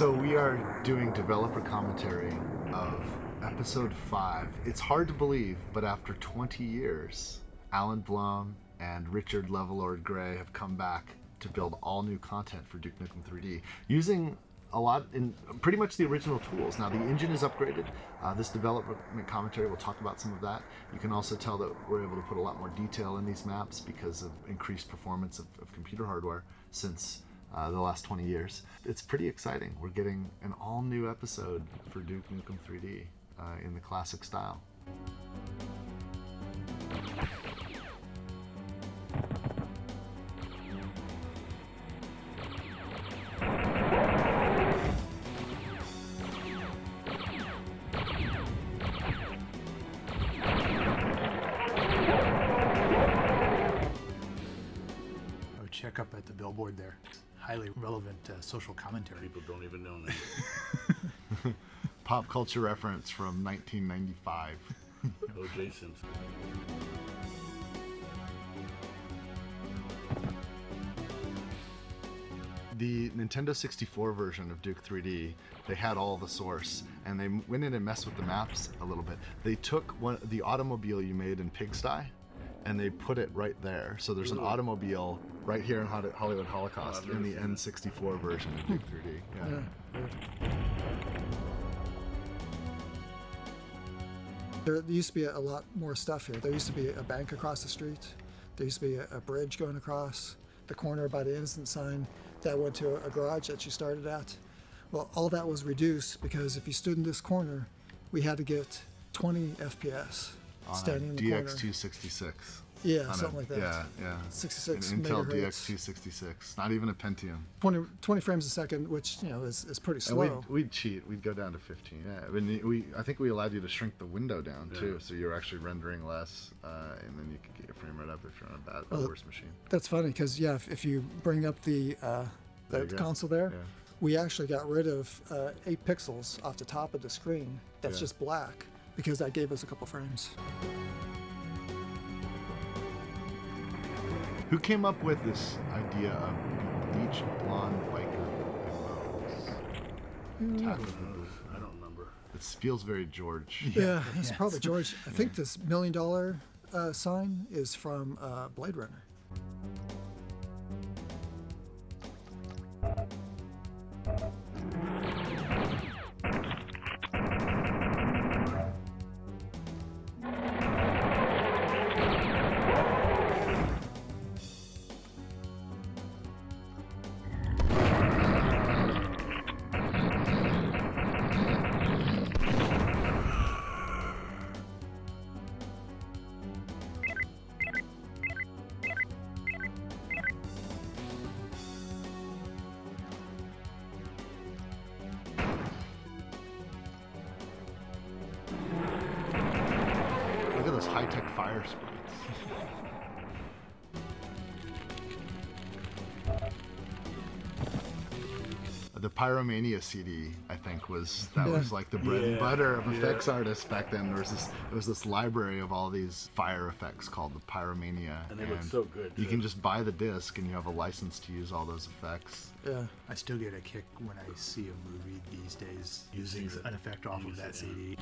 So we are doing developer commentary of episode 5. It's hard to believe, but after 20 years, Alan Blum and Richard Levelord Gray have come back to build all new content for Duke Nukem 3D using a lot in pretty much the original tools. Now the engine is upgraded. This development commentary will talk about some of that. You can also tell that we're able to put a lot more detail in these maps because of increased performance of computer hardware since the last 20 years. It's pretty exciting. We're getting an all new episode for Duke Nukem 3D in the classic style. Check up at the billboard there. Highly relevant social commentary. People don't even know that. Pop culture reference from 1995. O.J. Simpson. The Nintendo 64 version of Duke 3D, they had all the source, and they went in and messed with the maps a little bit. They took the automobile you made in Pigsty, and they put it right there. So there's an automobile right here in Hollywood Holocaust in the N64 version of Duke 3D. Yeah. There used to be a lot more stuff here. There used to be a bank across the street. There used to be a bridge going across the corner by the Innocent sign that went to a garage that you started at. Well, all that was reduced because if you stood in this corner, we had to get 20 FPS standing in the corner. DX266. Yeah, something like that. Yeah. 66 An Intel megahertz. DX266. Not even a Pentium. 20 frames a second, which is pretty slow. And we'd cheat. We'd go down to 15. Yeah. I mean, I think we allowed you to shrink the window down too, so you're actually rendering less, and then you could get your frame rate up if you're on a bad, worse machine. That's funny because if you bring up the console there, we actually got rid of 8 pixels off the top of the screen. That's just black because that gave us a couple frames. Who came up with this idea of bleached blonde biker bimbos? I don't remember. It feels very George. Yeah, it's probably George. I think this $1 million sign is from Blade Runner. Look at those high-tech fire sprites. The Pyromania CD, I think, was like the bread and butter of effects artists back then. There was this library of all these fire effects called the Pyromania, and they look so good. You can just buy the disc, and you have a license to use all those effects. Yeah, I still get a kick when I see a movie these days using an effect off of that CD.